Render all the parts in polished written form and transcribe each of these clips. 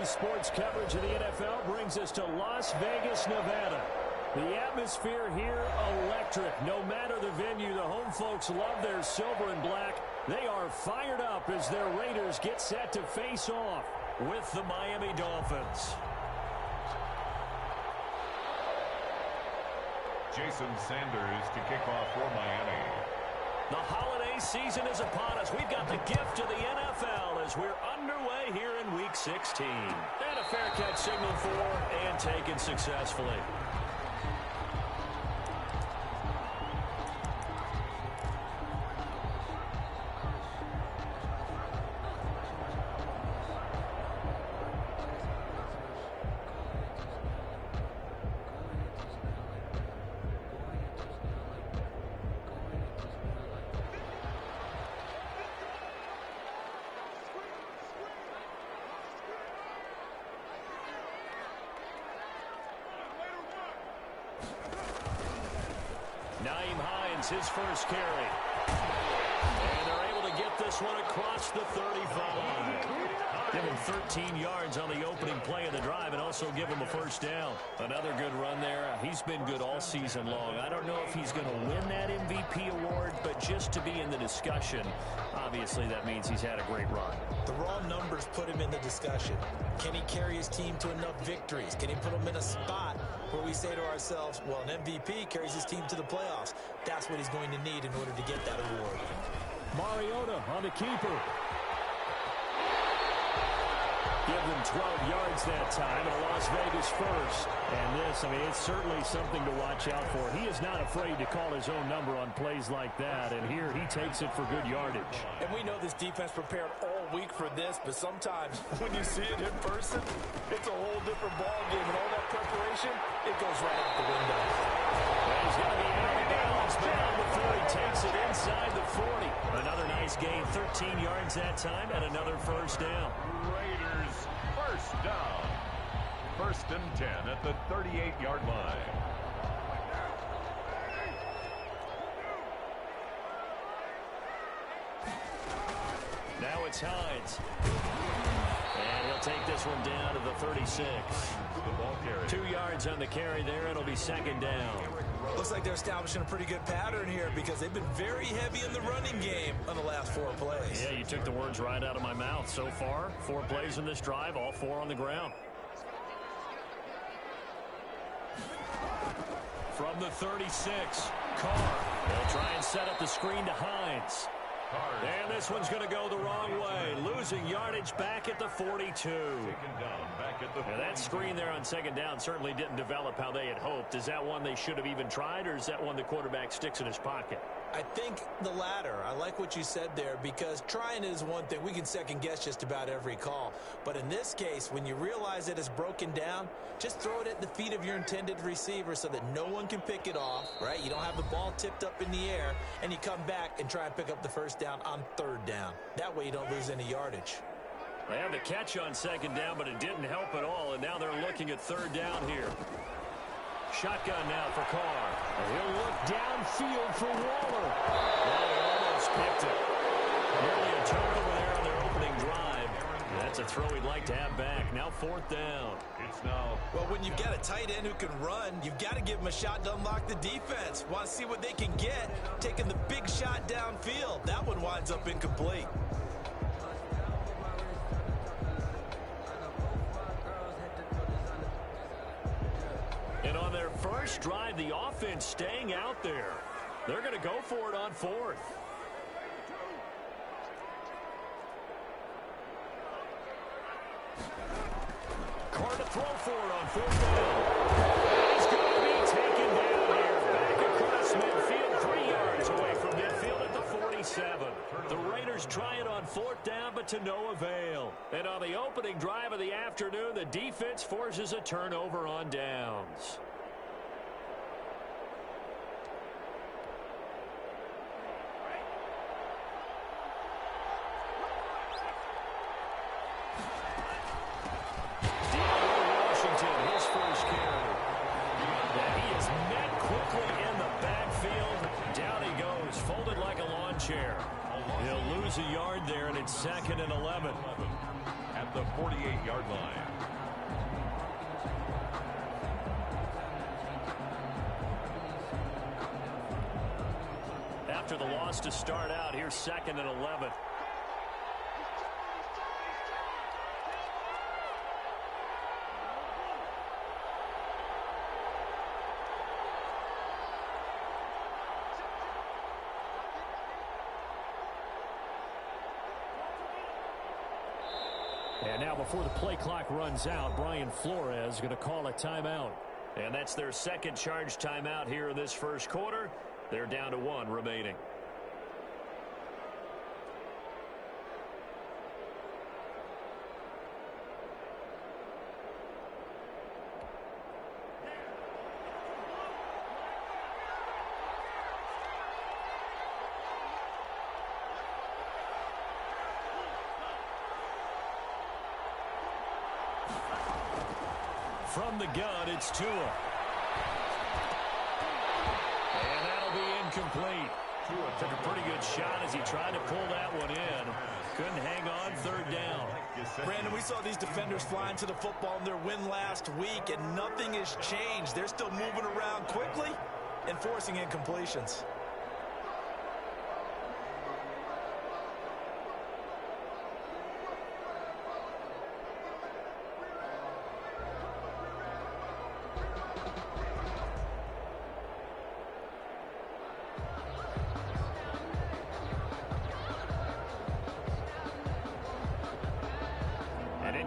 Daily sports coverage of the NFL brings us to Las Vegas, Nevada. The atmosphere here, electric. No matter the venue, the home folks love their silver and black. They are fired up as their Raiders get set to face off with the Miami Dolphins. Jason Sanders to kick off for Miami. The holiday season is upon us. We've got the gift of the NFL as we're underway here in Week 16. And a fair catch signal for and taken successfully. His first carry. And they're able to get this one across the 35. Give him 13 yards on the opening play of the drive and also give him a first down. Another good run there. He's been good all season long. I don't know if he's going to win that MVP award, but just to be in the discussion, obviously that means he's had a great run. The raw numbers put him in the discussion. Can he carry his team to enough victories? Can he put them in a spot where we say to ourselves, well, an MVP carries his team to the playoffs. That's what he's going to need in order to get that award. Mariota on the keeper. Give them 12 yards that time, and a Las Vegas first. And this, I mean, it's certainly something to watch out for. He is not afraid to call his own number on plays like that, and here he takes it for good yardage. And we know this defense prepared all week for this, but sometimes when you see it in person, it's a whole different ballgame, and all that preparation, it goes right out the window. And he's going to be out of bounds, but on the 30, takes it inside the 40. Another nice gain, 13 yards that time, and another first down. Raiders first down. 1st and 10 at the 38-yard line. Now it's Hines. And he'll take this one down to the 36. The ball carry. 2 yards on the carry there. It'll be second down. Looks like they're establishing a pretty good pattern here because they've been very heavy in the running game on the last 4 plays. Yeah, you took the words right out of my mouth. So far, 4 plays in this drive, all 4 on the ground. From the 36, Carr. They'll try and set up the screen to Hines. And this one's going to go the wrong way. Losing yardage back at the 42. And that screen there on second down certainly didn't develop how they had hoped. Is that one they should have even tried, or is that one the quarterback sticks in his pocket? I think the latter. I like what you said there because trying is one thing. We can second guess just about every call. But in this case, when you realize that it's broken down, just throw it at the feet of your intended receiver so that no one can pick it off, right? You don't have the ball tipped up in the air, and you come back and try and pick up the first down on 3rd down. That way you don't lose any yardage. They had the catch on second down, but it didn't help at all, and now they're looking at 3rd down here. Shotgun now for Carr. He'll look downfield for Waller. Well, he almost picked it. Nearly a turnover there on their opening drive. That's a throw he'd like to have back. Now 4th down. It's now. Well, when you've got a tight end who can run, you've got to give him a shot to unlock the defense. Want to see what they can get, taking the big shot downfield. That one winds up incomplete. And on their first drive, the offense staying out there. They're going to go for it on 4th. Carr to throw for it on 4th down. He's going to be taken down here. Back across midfield, 3 yards away from midfield at the 47. The Raiders try it on 4th down, but to no avail. And on the opening drive of the afternoon, the defense forces a turnover on downs. Chair. He'll lose a yard there, and it's 2nd and 11. At at the 48-yard line. After the loss to start out, here's 2nd and 11. And now before the play clock runs out, Brian Flores is going to call a timeout. And that's their second charge timeout here in this first quarter. They're down to 1 remaining. From the gun, it's Tua. And that'll be incomplete. Tua took a pretty good shot as he tried to pull that one in. Couldn't hang on, 3rd down. Brandon, we saw these defenders fly into the football in their win last week, and nothing has changed. They're still moving around quickly and forcing incompletions.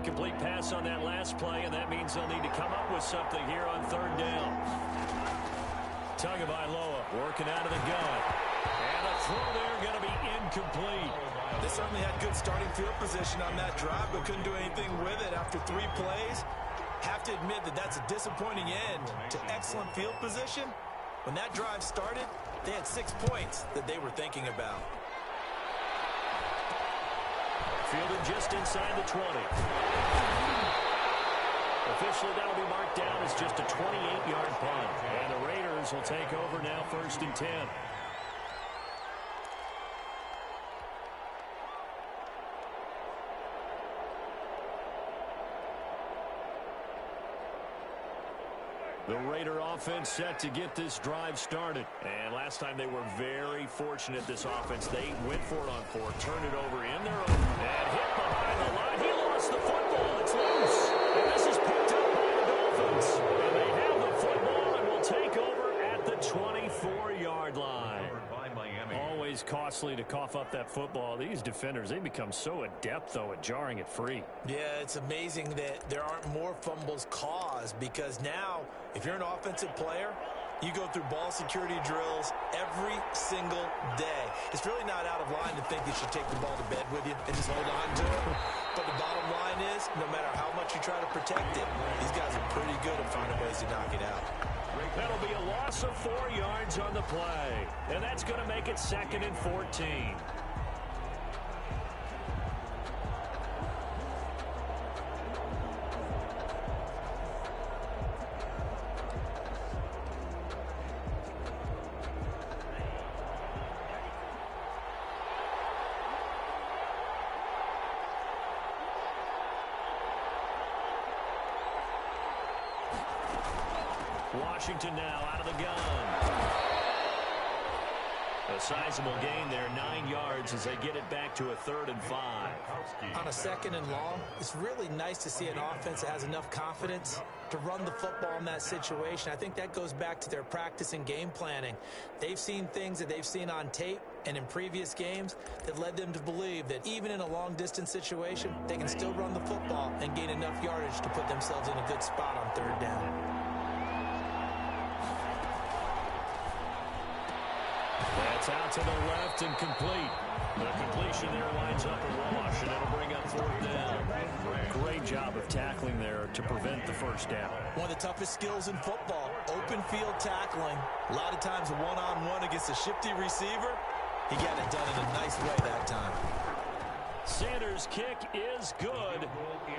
Incomplete pass on that last play, and that means they'll need to come up with something here on 3rd down. Tagovailoa working out of the gun. And a throw there going to be incomplete. They certainly had good starting field position on that drive, but couldn't do anything with it after 3 plays. Have to admit that that's a disappointing end to excellent field position. When that drive started, they had 6 points that they were thinking about. Fielded just inside the 20. Officially, that'll be marked down as just a 28-yard punt. And the Raiders will take over now 1st and 10. The Raider offense set to get this drive started. And last time they were very fortunate, this offense. They went for it on 4, turned it over in their own. And hit behind the line. He lost the football. It's loose. And this is picked up by the Dolphins. And they have the football and will take over at the 24-yard line. Always costly to cough up that football. These defenders, they become so adept, though, at jarring it free. Yeah, it's amazing that there aren't more fumbles caused, because now, if you're an offensive player, you go through ball security drills every single day. It's really not out of line to think you should take the ball to bed with you and just hold on to it. But the bottom line is, no matter how much you try to protect it, these guys are pretty good at finding ways to knock it out. That'll be a loss of 4 yards on the play. And that's going to make it 2nd and 14. Washington now out of the gun. A sizable gain there, 9 yards as they get it back to a 3rd and 5. On a 2nd and long, it's really nice to see an offense that has enough confidence to run the football in that situation. I think that goes back to their practice and game planning. They've seen things that they've seen on tape and in previous games that led them to believe that even in a long-distance situation, they can still run the football and gain enough yardage to put themselves in a good spot on 3rd down. That's out to the left and complete. The completion there winds up a wash, and it'll bring up 4th down. Great job of tackling there to prevent the 1st down. One of the toughest skills in football, open field tackling. A lot of times one-on-one against a shifty receiver. He got it done in a nice way that time. Sanders' kick is good,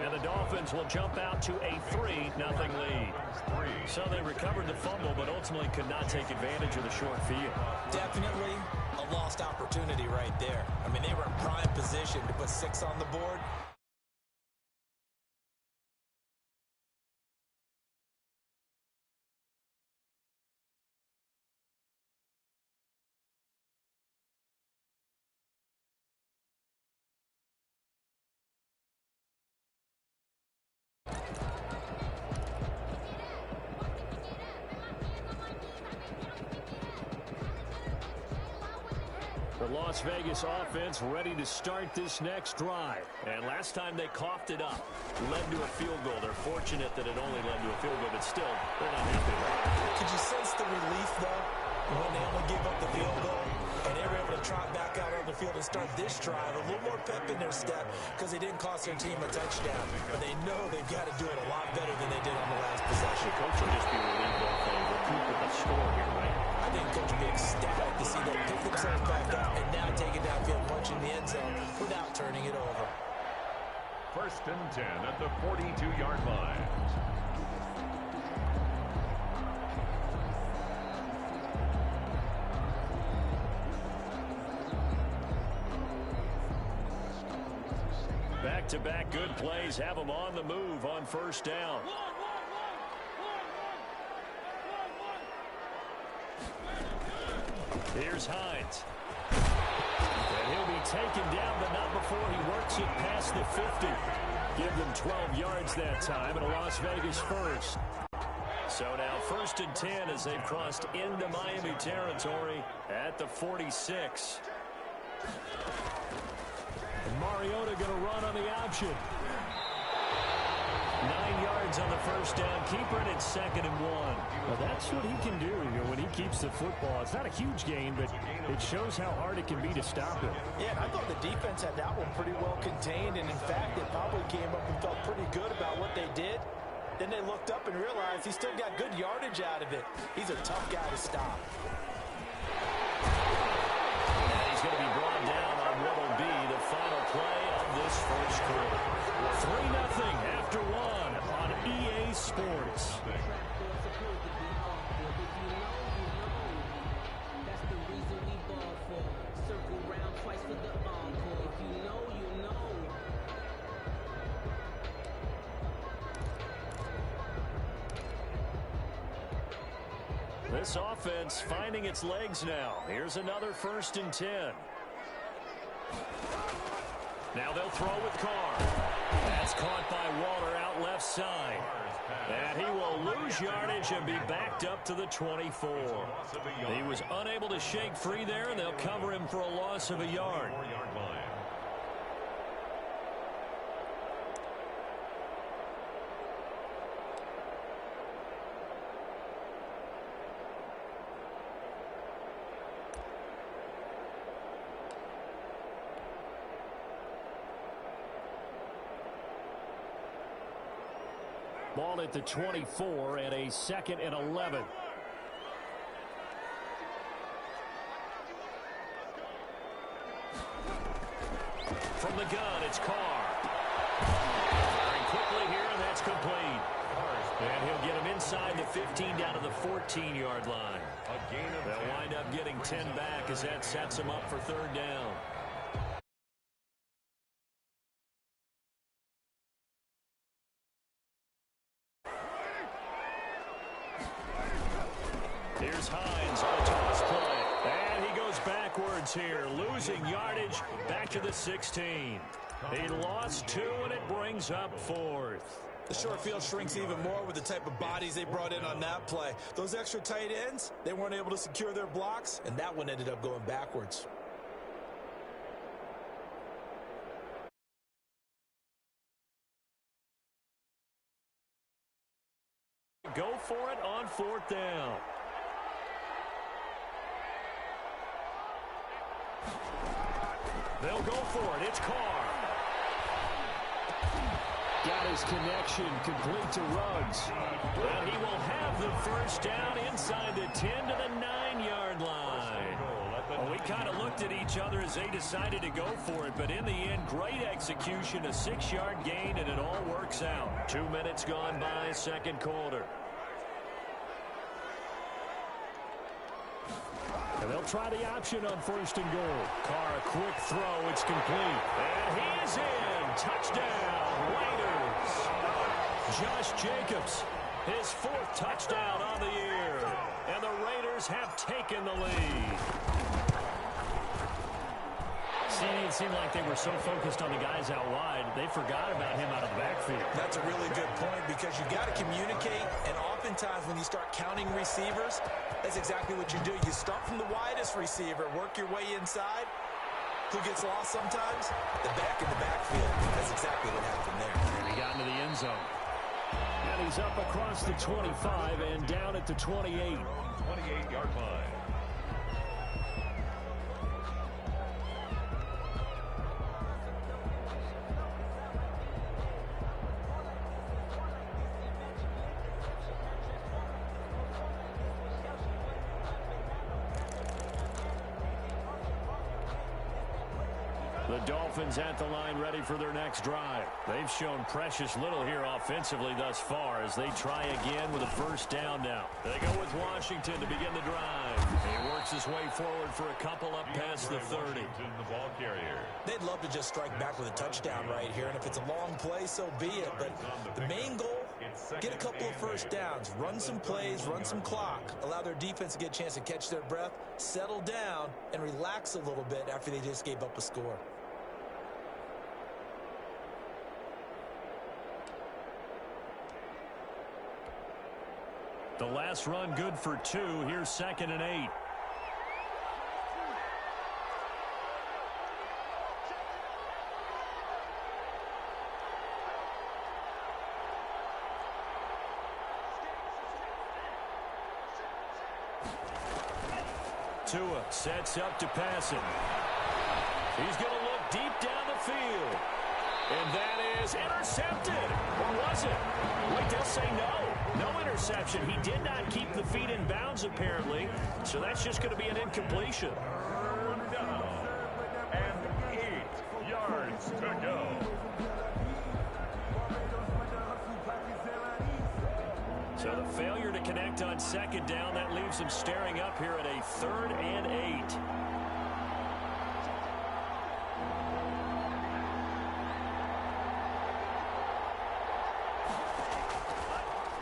and the Dolphins will jump out to a 3-0 lead. So they recovered the fumble, but ultimately could not take advantage of the short field. Definitely a lost opportunity right there. I mean, they were in prime position to put 6 on the board. Las Vegas offense ready to start this next drive. And last time they coughed it up, led to a field goal. They're fortunate that it only led to a field goal, but still, they're not happy about it. Could you sense the relief, though, when they only gave up the field goal? And they were able to trot back out on the field and start this drive. A little more pep in their step because they didn't cost their team a touchdown. But they know they've got to do it a lot better than they did on the last possession. Coach will just be relieved off and recoup with a score here, right? I think Coach will be ecstatic to see them pick themselves back up and now take it downfield, punching the end zone without turning it over. 1st and 10 at the 42-yard line. Back-to-back good plays have them on the move on 1st down. Here's Hines. And he'll be taken down, but not before he works it past the 50. Give them 12 yards that time, and a Las Vegas first. So now 1st and 10 as they've crossed into Miami territory at the 46. And Mariota going to run on the option. 9 yards on the 1st down. Keeper it at 2nd and 1. Well, that's what he can do when he keeps the football. It's not a huge gain, but it shows how hard it can be to stop him. Yeah, I thought the defense had that one pretty well contained, and in fact, they probably came up and felt pretty good about what they did. Then they looked up and realized he still got good yardage out of it. He's a tough guy to stop. And he's going to be brought down on what will be the final play of this first quarter. 3-0 after 1 on EA Sports. This offense finding its legs now. Here's another 1st and 10. Now they'll throw with Carr. That's caught by Waller out left side. And he will lose yardage and be backed up to the 24. He was unable to shake free there, and they'll cover him for a loss of a yard. Ball at the 24 and a 2nd and 11. From the gun, it's Carr. Firing quickly here, and that's complete. And he'll get him inside the 15 down to the 14-yard line. They'll wind up getting 10 back as that sets him up for 3rd down. Here's Hines on a toss play. And he goes backwards here, losing yardage back to the 16. He lost 2, and it brings up 4th. The short field shrinks even more with the type of bodies they brought in on that play. Those extra tight ends, they weren't able to secure their blocks, and that one ended up going backwards. Go for it on 4th down. They'll go for it. It's Carr. Got his connection complete to Ruggs. And he will have the 1st down inside the 10 to the 9-yard line. Well, we kind of looked at each other as they decided to go for it, but in the end, great execution, a 6-yard gain, and it all works out. 2 minutes gone by, 2nd quarter. And they'll try the option on 1st and goal. Carr, a quick throw. It's complete. And he is in. Touchdown, Raiders. Josh Jacobs, his 4th touchdown on the year. And the Raiders have taken the lead. See, it seemed like they were so focused on the guys out wide, they forgot about him out of the backfield. That's a really good point because you got to communicate, and oftentimes when you start counting receivers, that's exactly what you do. You start from the widest receiver, work your way inside, Who gets lost sometimes? The back in the backfield. That's exactly what happened there. And he got into the end zone. And he's up across the 25 and down at the 28. 28-yard line. The Dolphins at the line ready for their next drive. They've shown precious little here offensively thus far as they try again with a first down now. They go with Washington to begin the drive. He works his way forward for a couple up past the 30. The ball carrier. They'd love to just strike back with a touchdown right here, and if it's a long play, so be it. But the main goal, get a couple of first downs, run some plays, run some clock, allow their defense to get a chance to catch their breath, settle down, and relax a little bit after they just gave up a score. The last run good for 2. Here's 2nd and 8. Tua sets up to pass it. He's going to look deep down the field. And that is intercepted. Or was it? Wait, they'll say no. No interception. He did not keep the feet in bounds, apparently. So that's just going to be an incompletion. Down. And 8 yards to go. So the failure to connect on 2nd down, that leaves him staring up here at a 3rd and 8.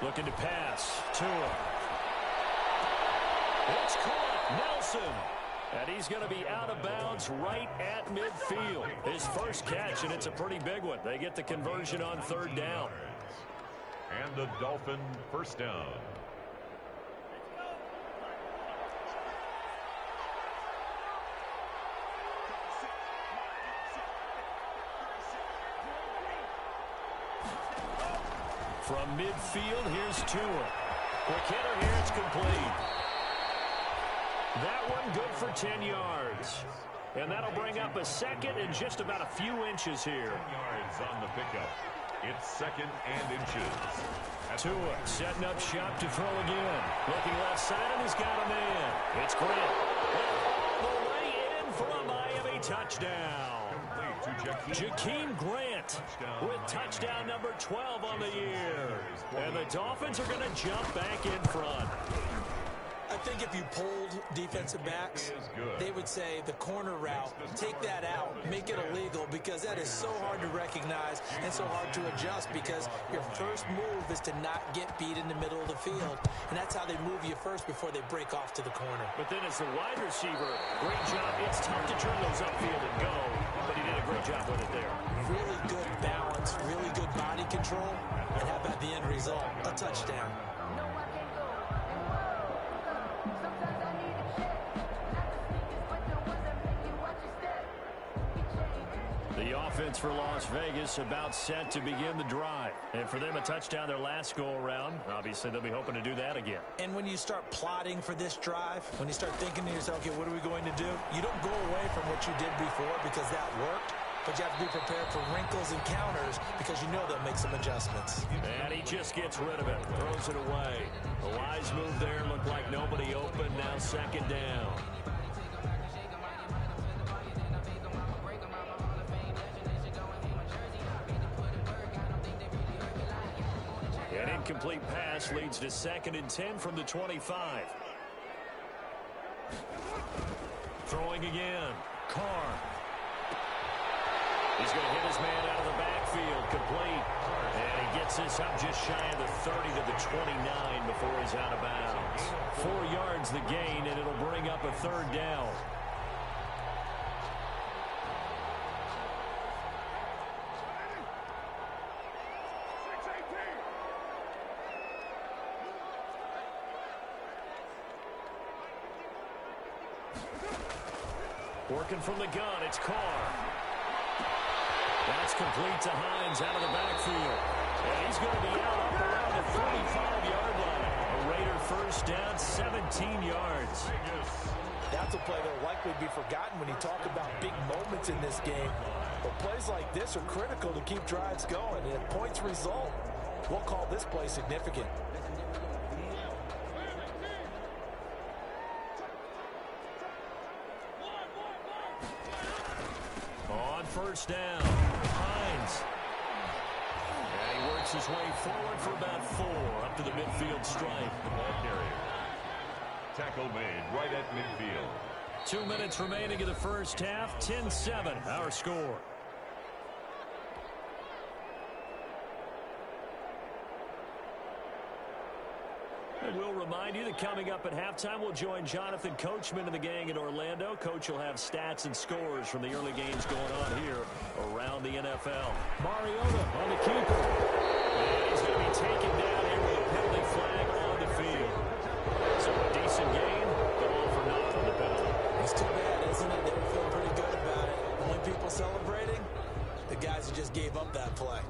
Looking to pass. Tua. It's caught. Nelson. And he's going to be out of bounds right at midfield. His first catch, and it's a pretty big one. They get the conversion on 3rd down. And the Dolphin first down. From midfield, here's Tua. Quick hitter here, it's complete. That one good for 10 yards. And that'll bring up a 2nd and just about a few inches here. 10 yards on the pickup. It's 2nd and inches. Tua setting up shop to throw again. Looking left side, and he's got a man. It's Grant. All the way in for a Miami touchdown. Jakeem Grant with touchdown number 12 on the year. And the Dolphins are going to jump back in front. I think if you polled defensive backs, they would say the corner route, take that out, make it illegal, because that is so hard to recognize and so hard to adjust, because your first move is to not get beat in the middle of the field, and that's how they move you first before they break off to the corner. But then as the wide receiver, great job. It's tough to turn those upfield and go, but he did a great job with it there. Really good balance, really good body control, and how about the end result? A touchdown. The offense for Las Vegas about set to begin the drive. And for them, a touchdown their last go-around. Obviously, they'll be hoping to do that again. And when you start plotting for this drive, when you start thinking to yourself, okay, what are we going to do? You don't go away from what you did before because that worked. But you have to be prepared for wrinkles and counters because you know they'll make some adjustments. And he just gets rid of it, throws it away. A wise move there, looked like nobody open, now 2nd down. An incomplete pass leads to 2nd and 10 from the 25. Throwing again. Carr. He's going to hit his man out of the backfield. Complete. And he gets this up just shy of the 30 to the 29 before he's out of bounds. 4 yards the gain, and it'll bring up a 3rd down. Working from the gun, it's Carr. That's complete to Hines out of the backfield. And he's going to be out up around the 45-yard line. A Raider first down, 17 yards. That's a play that will likely be forgotten when you talk about big moments in this game. But plays like this are critical to keep drives going. And if points result, we'll call this play significant. On first down, Hines. And he works his way forward for about 4 up to the midfield stripe. The ball carrier. Tackle made right at midfield. 2 minutes remaining in the first half. 10-7, our score. And we'll remind you that coming up at halftime, we'll join Jonathan Coachman and the gang in Orlando. Coach will have stats and scores from the early games going on here around the NFL. Mariota on the keeper. And he's going to be taken down here with a penalty flag on the field. So a decent gain, but all for naught on the penalty. It's too bad, isn't it? They were feeling pretty good about it. Only people celebrating, the guys who just gave up that play.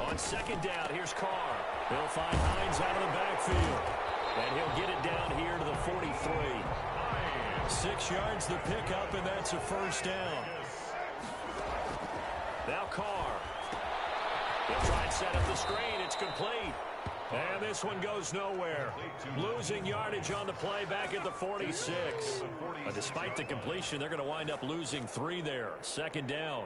On second down, here's Carr. He'll find Hines out of the backfield. And he'll get it down here to the 43. 6 yards the pickup, and that's a first down. Now Carr. He'll try and set up the screen. It's complete. And this one goes nowhere. Losing yardage on the play back at the 46. Despite the completion, they're going to wind up losing 3 there. Second down.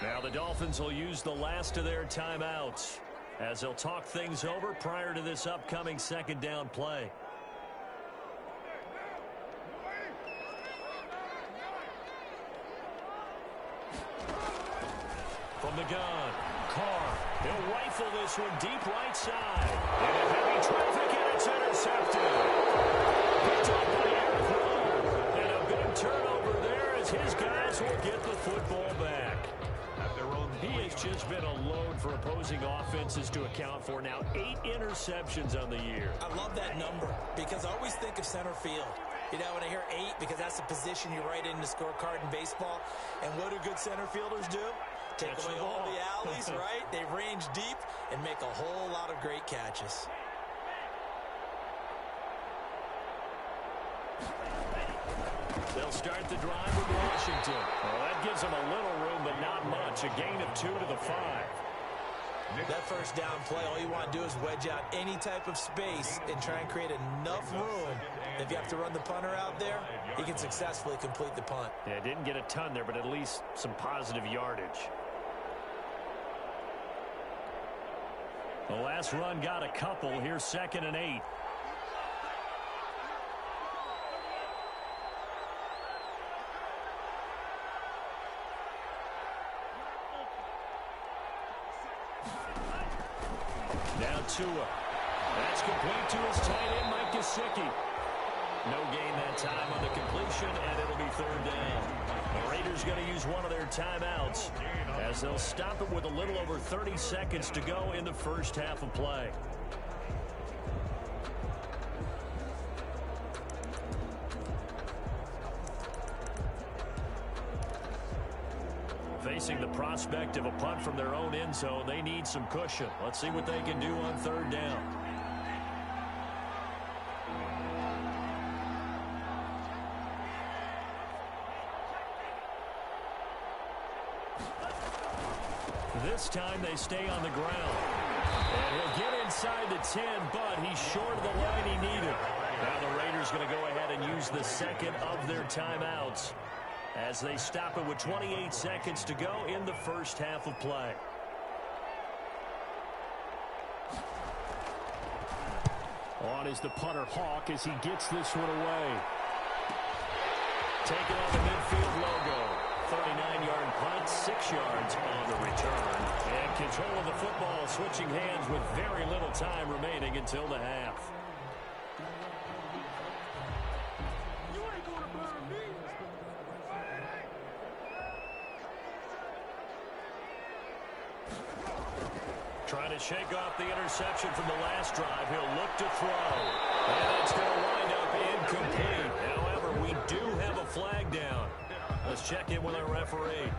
Now the Dolphins will use the last of their timeouts as they'll talk things over prior to this upcoming second down play. From the gun, Carr. He'll rifle this one deep right side. Into heavy traffic, and it's intercepted. Picked up by Eric Rowe. And a big turnover there as his guys will get the football back. He has just been a load for opposing offenses to account for. Now 8 interceptions on the year. I love that number because I always think of center field. You know, when I hear 8, because that's the position you write in the scorecard in baseball. And what do good center fielders do? Take away all the alleys, right? They range deep and make a whole lot of great catches. They'll start the drive with Washington. Well, that gives them a little room, but not much. A gain of 2 to the 5. That first down play, all you want to do is wedge out any type of space and try and create enough room. If you have to run the punter out there, he can successfully complete the punt. Yeah, didn't get a ton there, but at least some positive yardage. The last run got a couple. Here's 2nd and 8. Now Tua. That's complete to his tight end, Mike Gesicki. No gain that time on the completion, and it'll be 3rd down. The Raiders going to use one of their timeouts as they'll stop it with a little over 30 seconds to go in the first half of play. Facing the prospect of a punt from their own end zone, they need some cushion. Let's see what they can do on 3rd down. This time they stay on the ground. And he'll get inside the 10, but he's short of the line he needed. Now the Raiders going to go ahead and use the second of their timeouts as they stop it with 28 seconds to go in the first half of play. On is the punter Hawk as he gets this one away. Taking on the midfield logo. 39-yard punt, 6 yards on the return. And control of the football, switching hands with very little time remaining until the half. Trying to shake off the interception from the last drive. He'll look to throw. And it's going to wind up incomplete. However, we do have a flag down. Let's check in with our referee.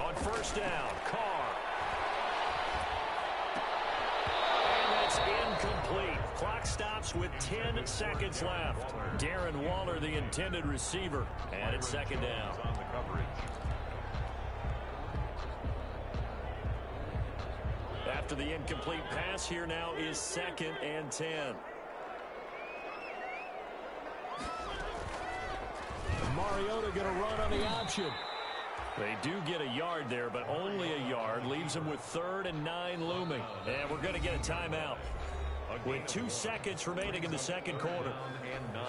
On first down, Carr. And that's incomplete. Clock stops with 10 seconds left. Darren Waller, the intended receiver, and it's second down. On the coverage. After the incomplete pass, here now is 2nd and 10. Mariota going to run on the option. They do get a yard there, but only a yard. Leaves them with 3rd and 9 looming. And we're going to get a timeout with 2 seconds remaining in the second quarter. And 9.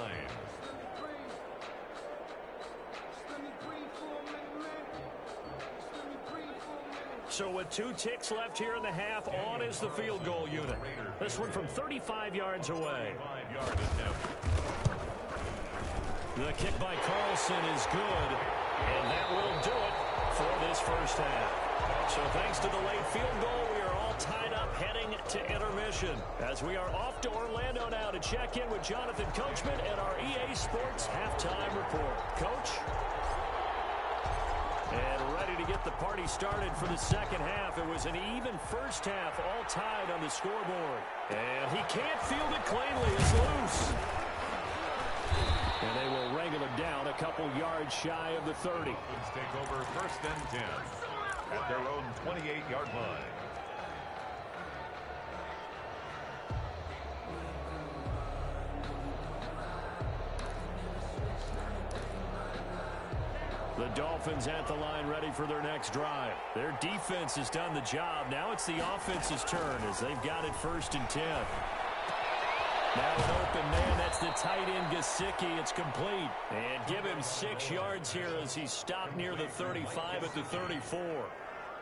So with 2 ticks left here in the half, on is the field goal unit. This one from 35 yards away. 5-yard attempt. The kick by Carlson is good, and that will do it for this first half. So thanks to the late field goal, we are all tied up heading to intermission. As we are off to Orlando now to check in with Jonathan Coachman and our EA Sports halftime report. Coach? And ready to get the party started for the second half. It was an even first half, all tied on the scoreboard. And he can't field it cleanly. It's loose. And they will wrangle him down a couple yards shy of the 30. Let's take over 1st and 10 at their own 28-yard line. The Dolphins at the line ready for their next drive. Their defense has done the job. Now it's the offense's turn as they've got it 1st and 10. Now an open man, that's the tight end Gesicki. It's complete. And give him 6 yards here as he's stopped near the 35 at the 34.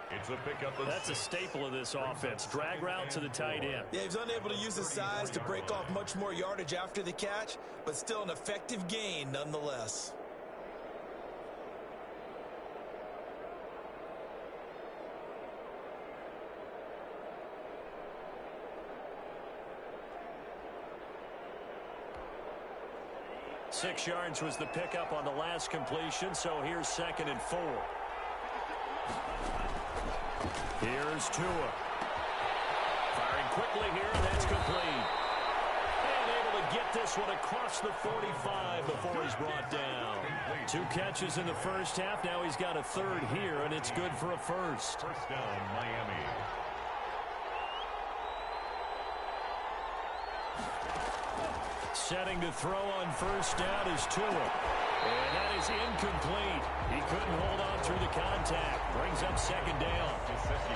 It's a pickup. That's a staple of this offense. Drag route to the tight end. Yeah, he's unable to use his size to break off much more yardage after the catch, but still an effective gain nonetheless. Six yards was the pickup on the last completion, so here's 2nd and 4. Here's Tua. Firing quickly here, and that's complete. And able to get this one across the 45 before he's brought down. 2 catches in the first half. Now he's got a 3rd here, and it's good for a first. First down, Miami. Setting to throw on first down is Tua. And that is incomplete. He couldn't hold on through the contact. Brings up 2nd down.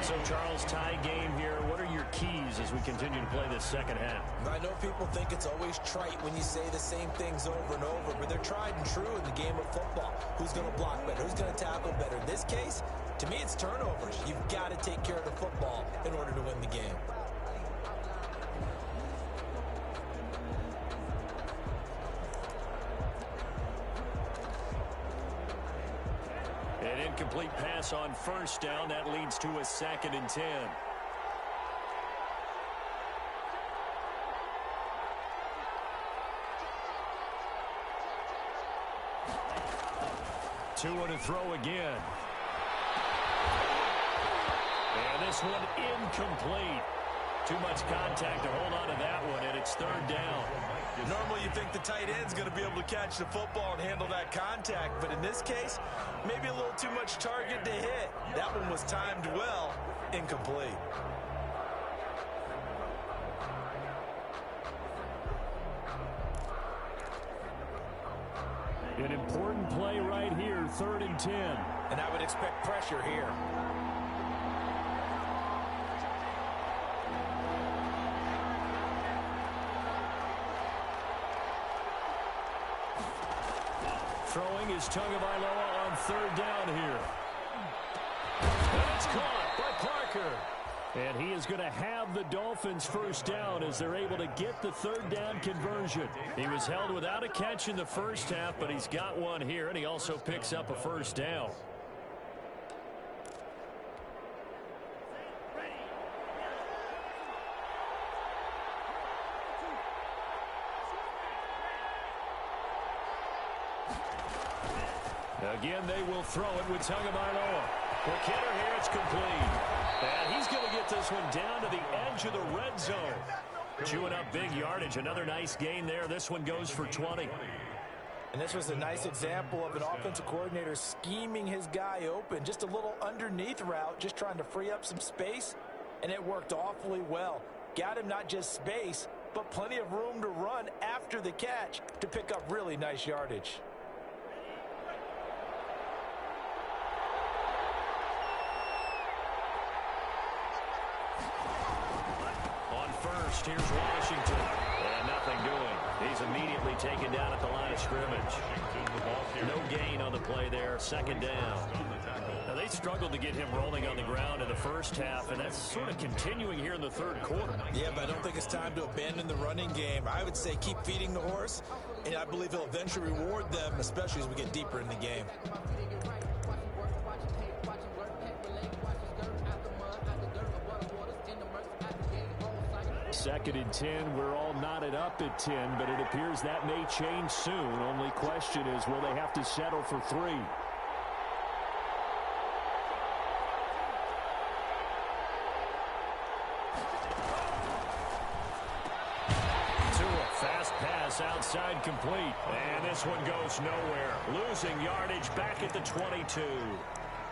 So, Charles, tie game here. What are your keys as we continue to play this second half? I know people think it's always trite when you say the same things over and over, but they're tried and true in the game of football. Who's going to block better? Who's going to tackle better? In this case, to me, it's turnovers. You've got to take care of the football in order to win the game. An incomplete pass on first down. That leads to a 2nd and 10. Tua to throw again. And this one incomplete. Too much contact to hold on to that one, and it's third down. Normally you think the tight end's going to be able to catch the football and handle that contact, but in this case, maybe a little too much target to hit. That one was timed well, incomplete. An important play right here, 3rd and 10. And I would expect pressure here. Throwing is Tagovailoa on 3rd down here. And it's caught by Parker. And he is going to have the Dolphins' first down as they're able to get the 3rd down conversion. He was held without a catch in the first half, but he's got one here, and he also picks up a first down. Again, they will throw it with Tagovailoa. Quick hitter here, it's complete. And he's going to get this one down to the edge of the red zone. Chewing up big yardage. Another nice gain there. This one goes for 20. And this was a nice example of an offensive coordinator scheming his guy open. Just a little underneath route, just trying to free up some space. And it worked awfully well. Got him not just space, but plenty of room to run after the catch to pick up really nice yardage. Here's Washington. And nothing doing. He's immediately taken down at the line of scrimmage. No gain on the play there. 2nd down. Now, they struggled to get him rolling on the ground in the first half, and that's sort of continuing here in the 3rd quarter. Yeah, but I don't think it's time to abandon the running game. I would say keep feeding the horse, and I believe he'll eventually reward them, especially as we get deeper in the game. 2nd and 10. We're all knotted up at 10, but it appears that may change soon. Only question is, will they have to settle for 3? Fast pass outside complete. And this one goes nowhere. Losing yardage back at the 22.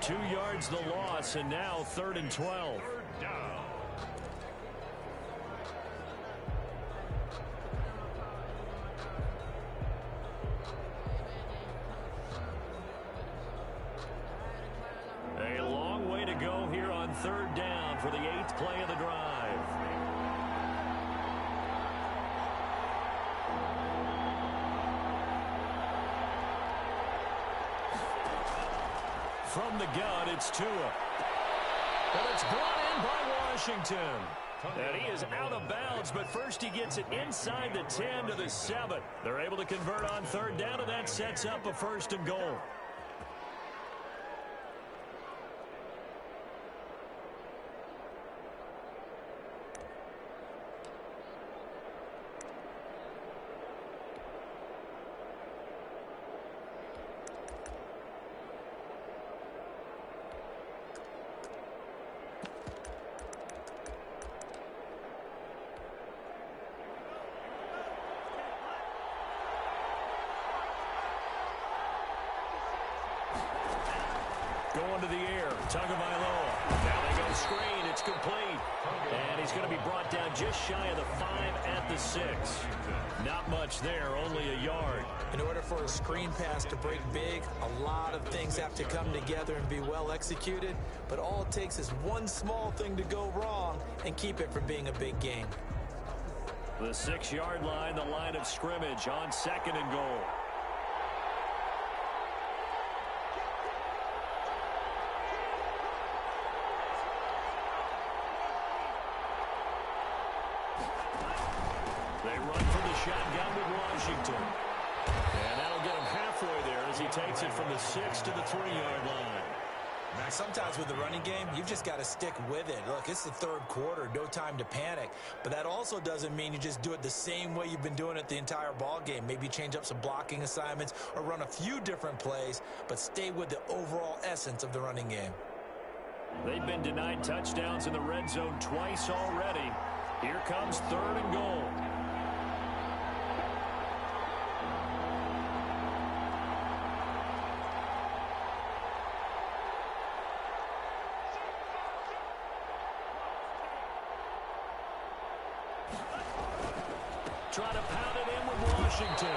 2 yards the loss, and now 3rd and 12. A long way to go here on 3rd down for the 8th play of the drive. From the gun, it's Tua. And it's brought in by Washington. And he is out of bounds, but first he gets it inside the 10 to the 7. They're able to convert on 3rd down, and that sets up a 1st and goal. Going to the air, Tagovailoa. Now they go screen, it's complete. And he's going to be brought down just shy of the 5 at the 6. Not much there, only a yard. In order for a screen pass to break big, a lot of things have to come together and be well executed. But all it takes is one small thing to go wrong and keep it from being a big game. The 6-yard line, the line of scrimmage on 2nd and goal. They run from the shotgun with Washington. And that'll get him halfway there as he takes it from the 6 to the 3-yard line. Sometimes with the running game, you've just got to stick with it. Look, it's the 3rd quarter, no time to panic. But that also doesn't mean you just do it the same way you've been doing it the entire ball game. Maybe change up some blocking assignments or run a few different plays, but stay with the overall essence of the running game. They've been denied touchdowns in the red zone twice already. Here comes 3rd and goal. Try to pound it in with Washington.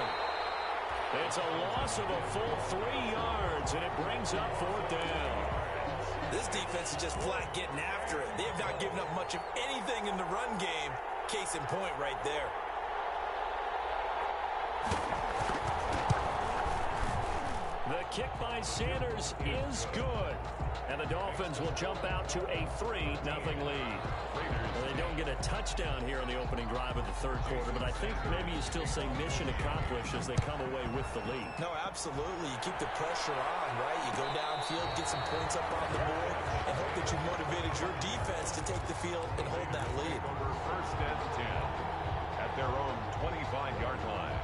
It's a loss of a full 3 yards, and it brings up 4th down. This defense is just flat getting after it. They have not given up much of anything in the run game. Case in point right there. The kick by Sanders is good. And the Dolphins will jump out to a 3-0 lead. Well, they don't get a touchdown here on the opening drive of the 3rd quarter, but I think maybe you still say mission accomplished as they come away with the lead. No, absolutely. You keep the pressure on, right? You go downfield, get some points up on the board, and hope that you motivated your defense to take the field and hold that lead. Over 1st and 10 at their own 25-yard line.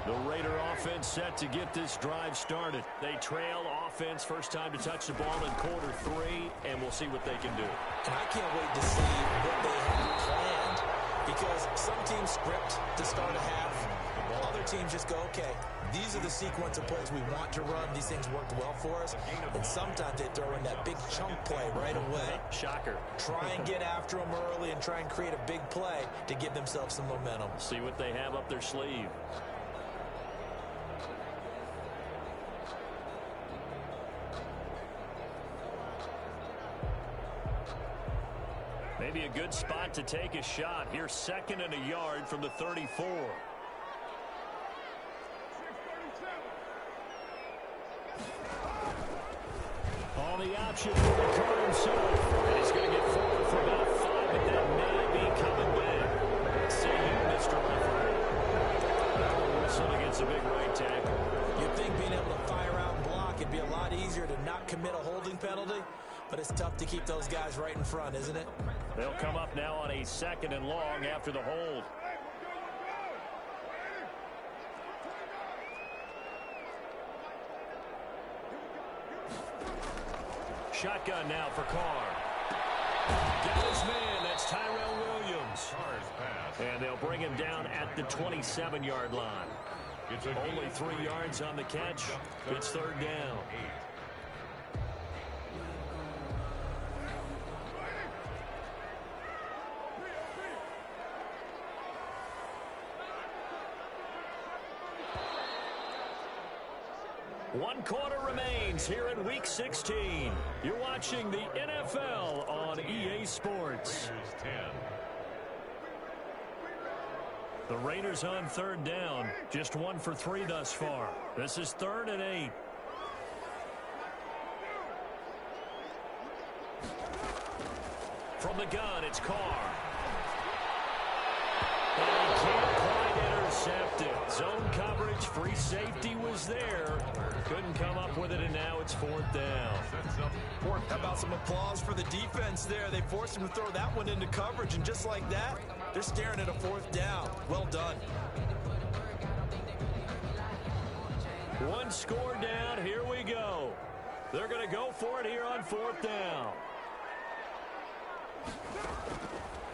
The Raider offense set to get this drive started. They trail offense, first time to touch the ball in quarter 3, and we'll see what they can do. And I can't wait to see what they have planned, because some teams script to start a half. Other teams just go, okay, these are the sequence of plays we want to run. These things worked well for us. And sometimes they throw in that big chunk play right away. Shocker. Try and get after them early and try and create a big play to give themselves some momentum. See what they have up their sleeve. Maybe a good spot to take a shot. Here's 2nd and a yard from the 34. On the option for the car himself. And he's going to get forward for about 5, but that may be coming back. See you, Mr. Referee. Whistle against a big right tackle. You'd think being able to fire out and block, it'd be a lot easier to not commit a holding penalty, but it's tough to keep those guys right in front, isn't it? They'll come up now on a 2nd and long after the hold. Shotgun now for Carr. Got his man. That's Tyrell Williams. And they'll bring him down at the 27-yard line. Only 3 yards on the catch. It's 3rd down. One quarter remains here in Week 16. You're watching the NFL on EA Sports. The Raiders on 3rd down. Just 1 for 3 thus far. This is 3rd and 8. From the gun, it's Carr. And he can't quite intercept it. Zone coverage, free safety was there. Couldn't come up with it, and now it's 4th down. How about some applause for the defense there? They forced him to throw that one into coverage, and just like that, they're staring at a 4th down. Well done. 1 score down. Here we go. They're going to go for it here on 4th down.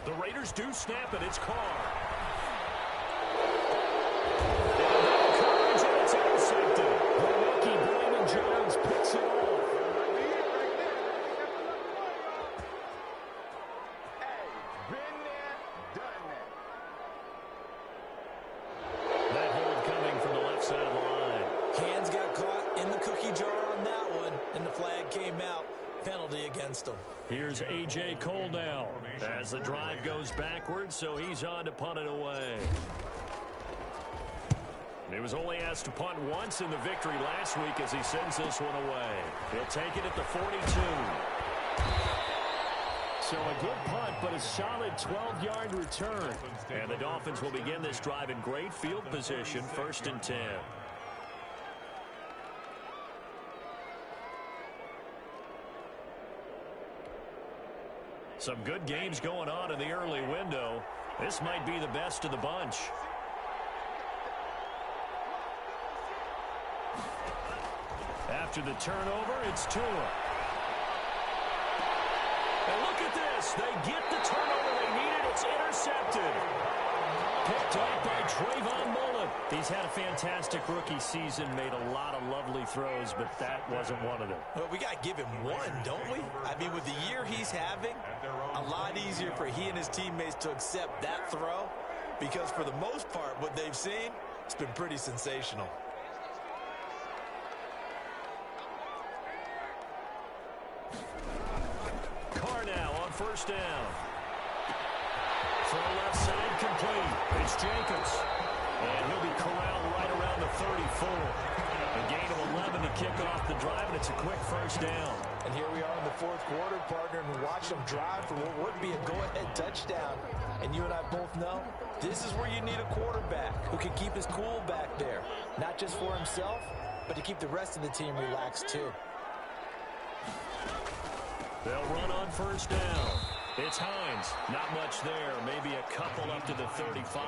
The Raiders do snap it. It's Carr. And it's intercepted. The rookie, Brandon Jones, picks it off. That hold coming from the left side of the line. Hands got caught in the cookie jar on that one, and the flag came out. Penalty against them. Here's A.J. Cole now as the drive goes backwards, so he's on to punt it away. He was only asked to punt once in the victory last week as he sends this one away. He'll take it at the 42. So a good punt, but a solid 12-yard return. And the Dolphins will begin this drive in great field position, 1st and 10. Some good games going on in the early window. This might be the best of the bunch. After the turnover, it's Tua. And look at this. They get the turnover they needed. It's intercepted. Picked up by Trayvon Mullen. He's had a fantastic rookie season, made a lot of lovely throws, but that wasn't one of them. Well, we got to give him one, don't we? I mean, with the year he's having, a lot easier for he and his teammates to accept that throw because for the most part, what they've seen, it's been pretty sensational. Carr now on first down. Throw left side complete. It's Jacobs. And he'll be corralled right around the 34. A gain of 11 to kick off the drive, and it's a quick first down. And here we are in the fourth quarter, partner, and watch them drive for what would be a go-ahead touchdown. And you and I both know this is where you need a quarterback who can keep his cool back there. Not just for himself, but to keep the rest of the team relaxed too. They'll run on first down. It's Hines. Not much there. Maybe a couple up to the 35.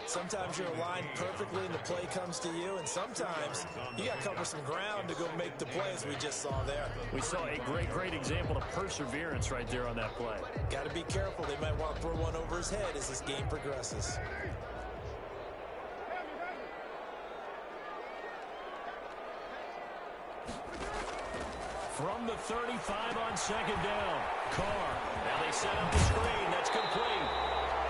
Sometimes you're aligned perfectly and the play comes to you, and sometimes you got to cover some ground to go make the play, as we just saw there. We saw a great example of perseverance right there on that play. Got to be careful. They might want to throw one over his head as this game progresses. From the 35 on second down. Carr. Now they set up the screen. That's complete.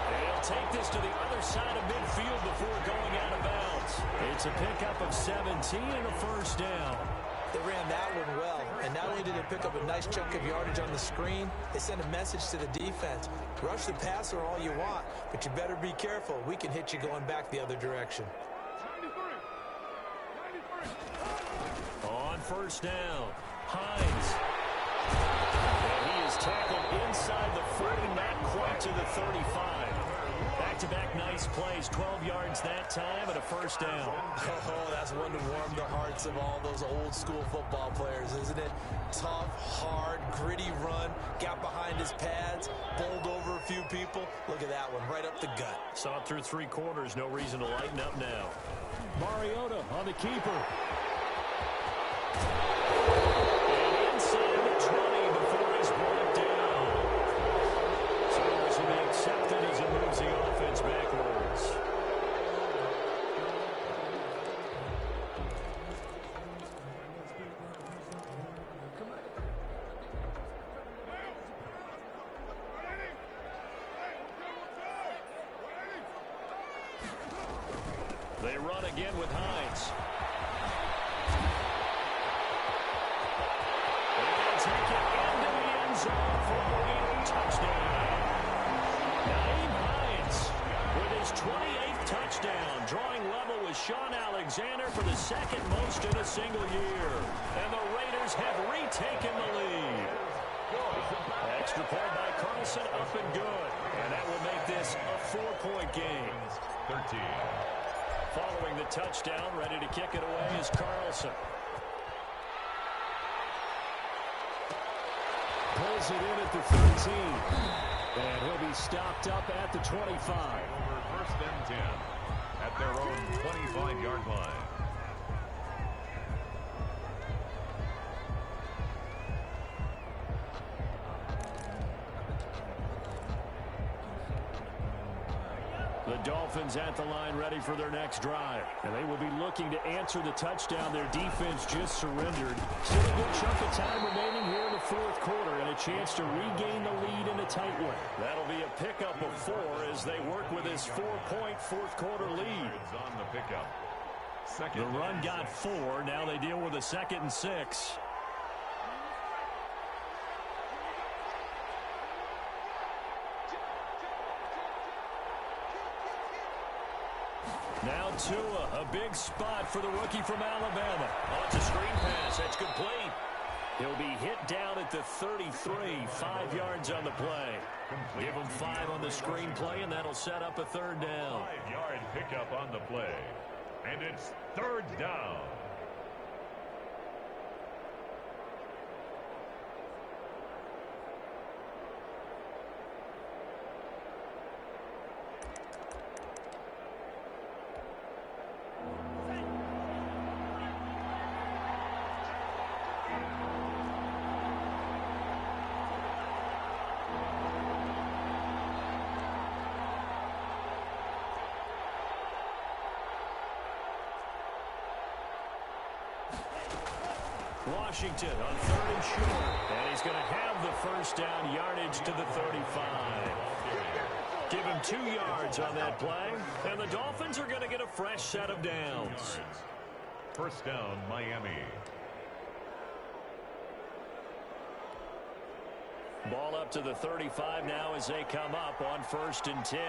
They'll take this to the other side of midfield before going out of bounds. It's a pickup of 17 and a first down. They ran that one well, and not only did they pick up a nice chunk of yardage on the screen, they sent a message to the defense. Rush the passer all you want, but you better be careful. We can hit you going back the other direction. On first down. Hines. And he is tackled inside the 40, not quite to the 35. Back-to-back nice plays, 12 yards that time and a first down. Oh, that's one to warm the hearts of all those old-school football players, isn't it? Tough, hard, gritty run, got behind his pads, bowled over a few people. Look at that one, right up the gut. Saw it through three quarters, no reason to lighten up now. Mariota on the keeper. Inside the 20 before he's brought down. So this will be accepted as it moves the offense backwards. They run again with Hines. Take it into the end zone for a touchdown. Naeem Hines with his 28th touchdown, drawing level with Sean Alexander for the second most in a single year. And the Raiders have retaken the lead. Extra point by Carlson, up and good. And that will make this a 4-point game. 13. Following the touchdown, ready to kick it away is Carlson. Pulls it in at the 13. And he'll be stopped up at the 25. First and 10 at their own 25-yard line. The Dolphins at the line ready for their next drive. And they will be looking to answer the touchdown their defense just surrendered. Still a good chunk of time remaining here in the fourth quarter and a chance to regain the lead in a tight one. That'll be a pickup of 4 as they work with this 4-point fourth quarter lead. On the pickup. The run got 4. Now they deal with a 2nd and 6. Now Tua, a big spot for the rookie from Alabama. Oh, it's a screen pass. That's complete. He'll be hit down at the 33, 5 yards on the play. Give him 5 on the screen play, and that'll set up a third down. 5-yard pickup on the play. And it's third down. Washington on 3rd and short. And he's going to have the first down, yardage to the 35. Give him 2 yards on that play. And the Dolphins are going to get a fresh set of downs. First down, Miami. Ball up to the 35 now as they come up on 1st and 10.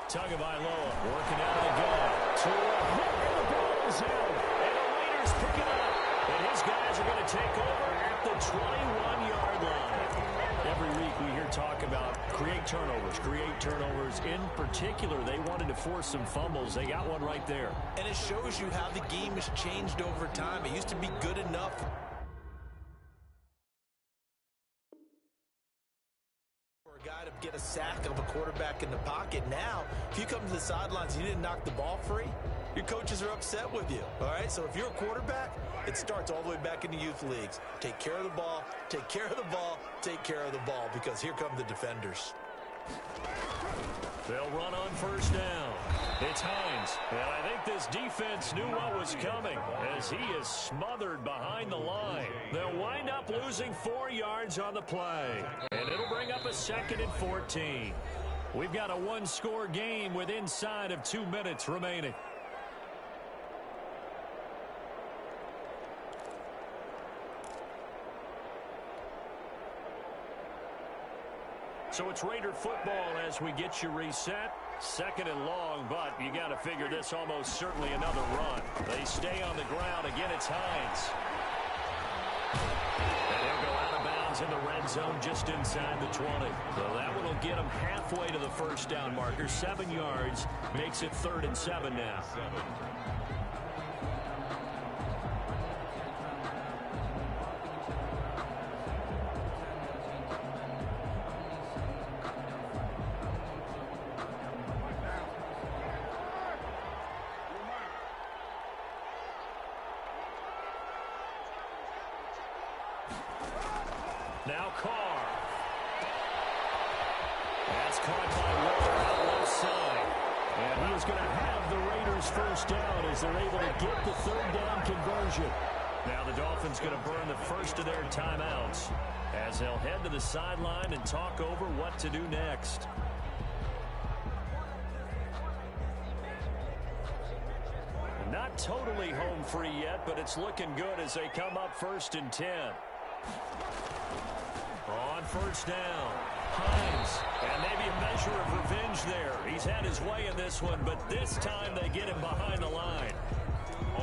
Tagovailoa working out of the gun. And the ball is out. And the Raiders pick it up. And his guys are going to take over at the 21-yard line. Every week we hear talk about create turnovers. In particular, they wanted to force some fumbles. They got one right there. And it shows you how the game has changed over time. It used to be good enough for a guy to get a sack of a quarterback in the pocket. Now, if you come to the sidelines and you didn't knock the ball free, your coaches are upset with you. All right, so if you're a quarterback, it starts all the way back in the youth leagues. Take care of the ball, take care of the ball, take care of the ball, because here come the defenders. They'll run on 1st down. It's Hines. And I think this defense knew what was coming as he is smothered behind the line. They'll wind up losing 4 yards on the play. And it'll bring up a 2nd and 14. We've got a 1-score game with inside of 2 minutes remaining. So it's Raider football as we get you reset. 2nd and long, but you got to figure this almost certainly another run. They stay on the ground. Again, it's Hines. And he'll go out of bounds in the red zone just inside the 20. So that one will get him halfway to the first down marker. 7 yards makes it 3rd and 7 now. Now Carr. That's caught by Waller out left side. And he is going to have the Raiders first down as they're able to get the 3rd down conversion. Now the Dolphins going to burn the first of their timeouts as they'll head to the sideline and talk over what to do next. Not totally home free yet, but it's looking good as they come up 1st and 10. On 1st down, Hines, and maybe a measure of revenge there. He's had his way in this one, but this time they get him behind the line.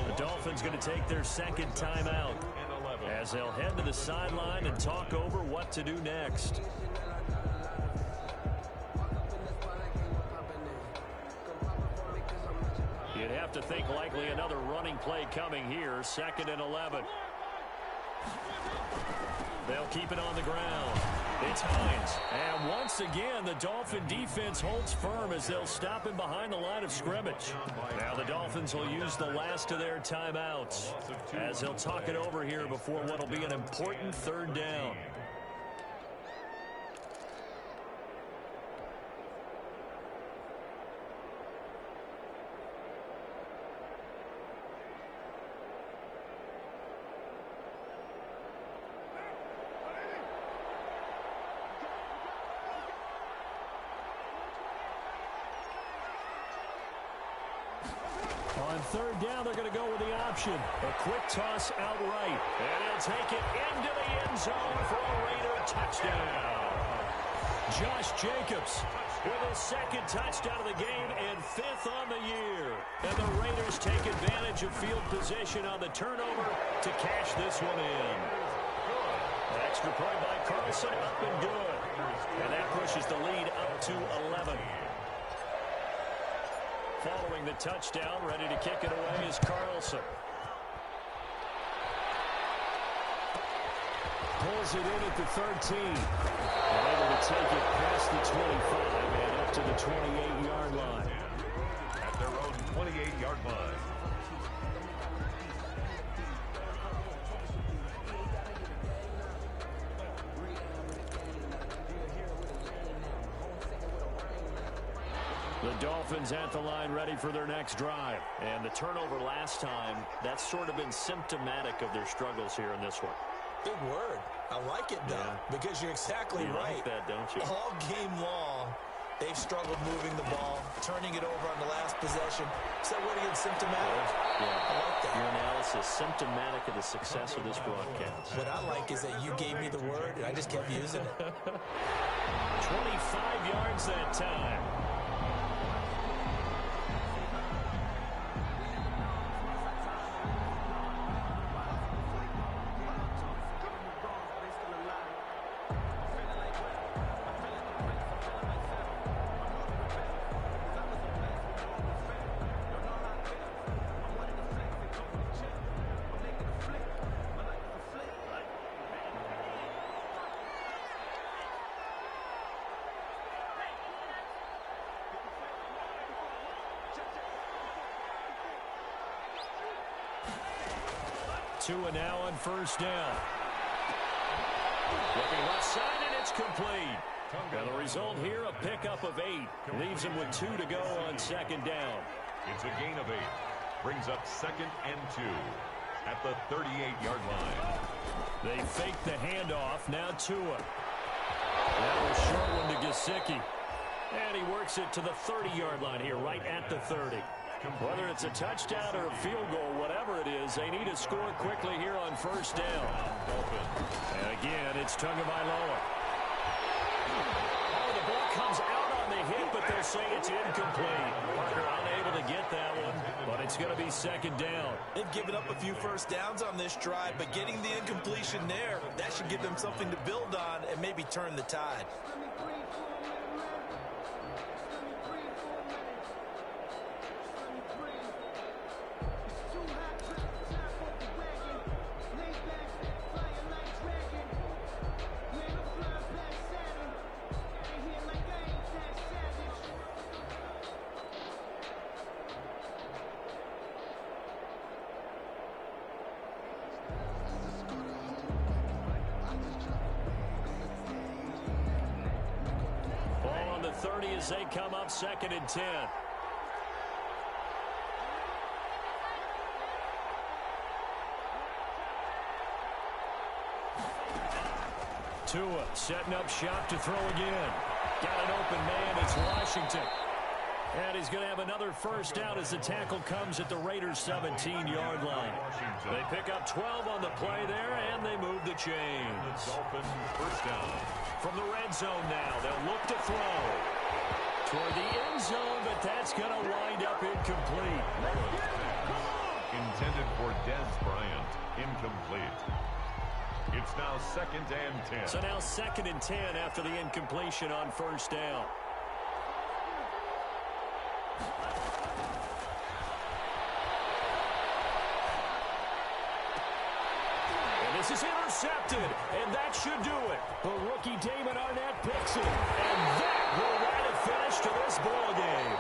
The Dolphins going to take their 2nd timeout as they'll head to the sideline and talk over what to do next. You'd have to think likely another running play coming here. 2nd and 11. They'll keep it on the ground. It's Hines. And once again, the Dolphin defense holds firm as they'll stop him behind the line of scrimmage. Now the Dolphins will use the last of their timeouts as they'll talk it over here before what will be an important 3rd down. On 3rd down, they're going to go with the option. A quick toss outright. And he'll take it into the end zone for a Raider touchdown. Josh Jacobs with his 2nd touchdown of the game and 5th on the year. And the Raiders take advantage of field position on the turnover to cash this one in. An extra point by Carlson, up and good. And that pushes the lead up to 11. Following the touchdown, ready to kick it away is Carlson. Pulls it in at the 13. And able to take it past the 25 and up to the 28-yard line. At their own 28-yard line. The Dolphins at the line ready for their next drive. And the turnover last time, that's sort of been symptomatic of their struggles here in this one. Big word. I like it, though, because you're exactly right. You like that, don't you? All game long, they've struggled moving the ball, turning it over on the last possession. Is that word again, symptomatic? Yeah. I like that. Your analysis, symptomatic of the success of this broadcast. What I like is that you gave me the word, and I just kept using it. 25 yards that time. Tua now on first down. Looking left side, and it's complete. And the result here, a pickup of 8. Leaves him with 2 to go on second down. It's a gain of 8. Brings up 2nd and 2 at the 38-yard line. They fake the handoff. Now Tua. That was short one to Gesicki. And he works it to the 30-yard line here, right at the 30. Whether it's a touchdown or a field goal, whatever it is, they need to score quickly here on first down. And again, it's Tagovailoa. Oh, the ball comes out on the hit, but they'll say it's incomplete. Parker unable to get that one, but it's going to be second down. They've given up a few first downs on this drive, but getting the incompletion there, that should give them something to build on and maybe turn the tide. As they come up 2nd and 10. Tua setting up shop to throw again. Got an open man. It's Washington. And he's going to have another first down as the tackle comes at the Raiders' 17-yard line. They pick up 12 on the play there, and they move the chains. Dolphins first down. From the red zone now, they'll look to throw. Toward the end zone, but that's going to wind up incomplete. Intended for Dez Bryant. Incomplete. It's now 2nd and 10. So now 2nd and 10 after the incompletion on first down. And this is intercepted, and that should do it. The rookie Damon Arnett picks it, and that will write a finish to this ball game.